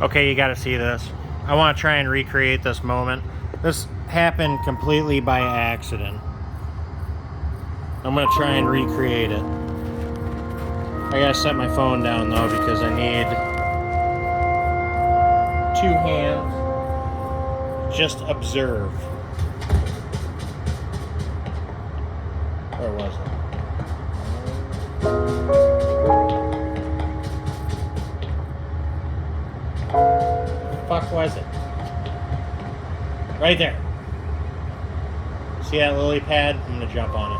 Okay, you gotta see this. I want to try and recreate this moment. This happened completely by accident. I'm gonna try and recreate it. I gotta set my phone down though because I need 2 hands. Just observe. Where was it? Fuck was it? Right there. See that lily pad? I'm gonna jump on it.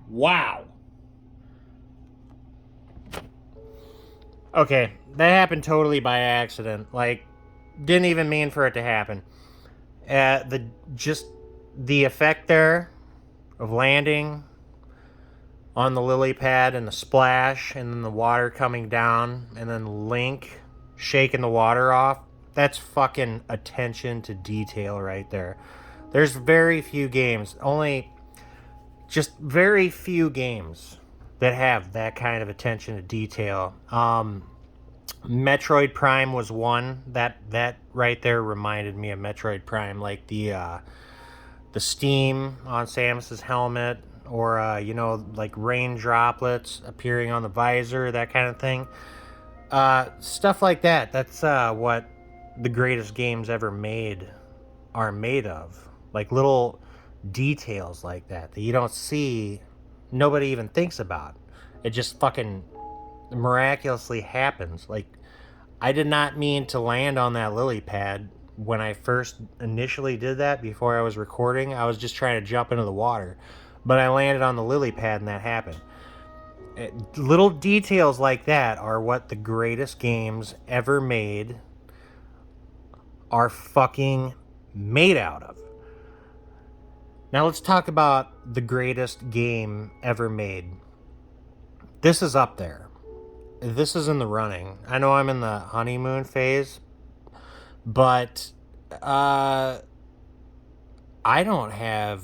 Wow. Okay, that happened totally by accident. Like, didn't even mean for it to happen. The effect there of landing on the lily pad and the splash and then the water coming down and then Link shaking the water off. That's fucking attention to detail right there. There's very few games, just very few games that have that kind of attention to detail. Metroid Prime was one that right there reminded me of Metroid Prime, like the steam on Samus's helmet, or like rain droplets appearing on the visor, that kind of thing. Stuff like that. That's what the greatest games ever made are made of. Like little details like that you don't see, nobody even thinks about. It just fucking miraculously happens. Like, I did not mean to land on that lily pad when I first initially did that. Before I was recording, I was just trying to jump into the water, but I landed on the lily pad and that happened. Little details like that are what the greatest games ever made are fucking made out of. Now let's talk about the greatest game ever made. This is up there. This is in the running. I know I'm in the honeymoon phase, but I don't have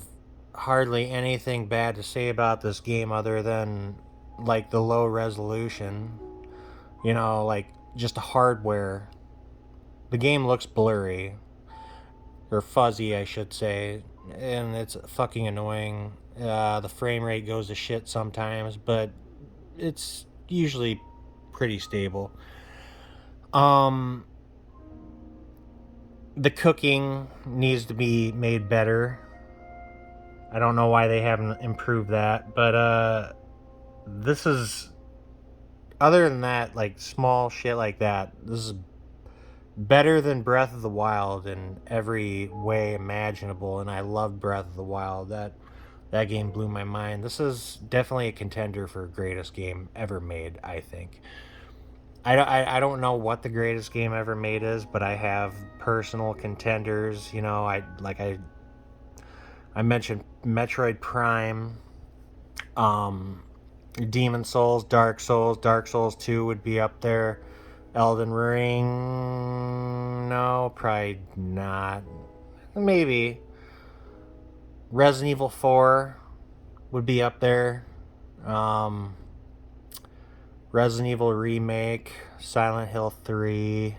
hardly anything bad to say about this game other than like the low resolution. Like just hardware. The game looks blurry, or fuzzy, I should say, and it's fucking annoying. The frame rate goes to shit sometimes, but it's usually pretty stable. The cooking needs to be made better. I don't know why they haven't improved that, but this is, other than that, like small shit like that, this is better than Breath of the Wild in every way imaginable, and I love Breath of the Wild. That game blew my mind. This is definitely a contender for greatest game ever made, I think. I don't know what the greatest game ever made is, but I have personal contenders. I mentioned Metroid Prime, Demon Souls, Dark Souls 2 would be up there. Elden Ring, no, probably not. Maybe. Resident Evil 4 would be up there. Resident Evil Remake, Silent Hill 3,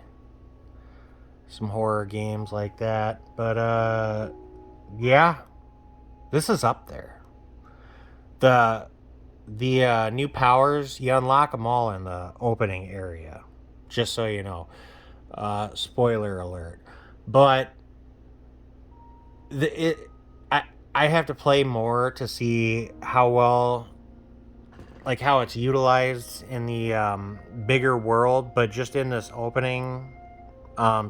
some horror games like that. But yeah, this is up there. The new powers, you unlock them all in the opening area, just so you know. Spoiler alert. But I have to play more to see how well, like how it's utilized in the bigger world, but just in this opening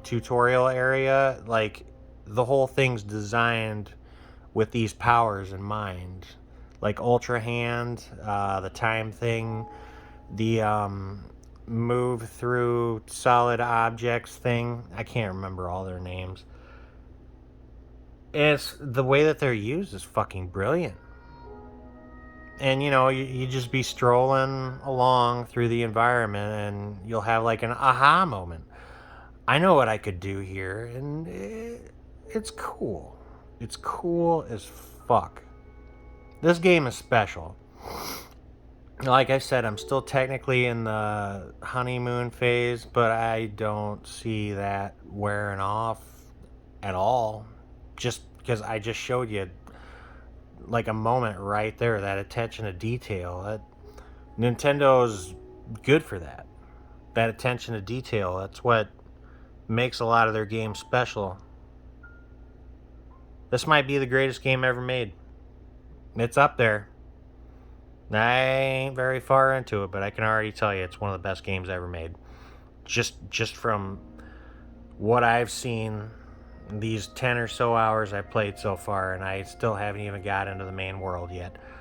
tutorial area, like the whole thing's designed with these powers in mind, like Ultra Hand, the time thing, the move through solid objects thing. I can't remember all their names. And it's the way that they're used is fucking brilliant. And you just be strolling along through the environment and you'll have like an aha moment. I know what I could do here, and it's cool. It's cool as fuck. This game is special. Like I said, I'm still technically in the honeymoon phase, but I don't see that wearing off at all. Just because I just showed you like a moment right there, that attention to detail. Nintendo's good for that. That attention to detail. That's what makes a lot of their games special. This might be the greatest game ever made. It's up there. I ain't very far into it, but I can already tell you it's one of the best games ever made. Just from what I've seen, these 10 or so hours I've played so far, and I still haven't even got into the main world yet.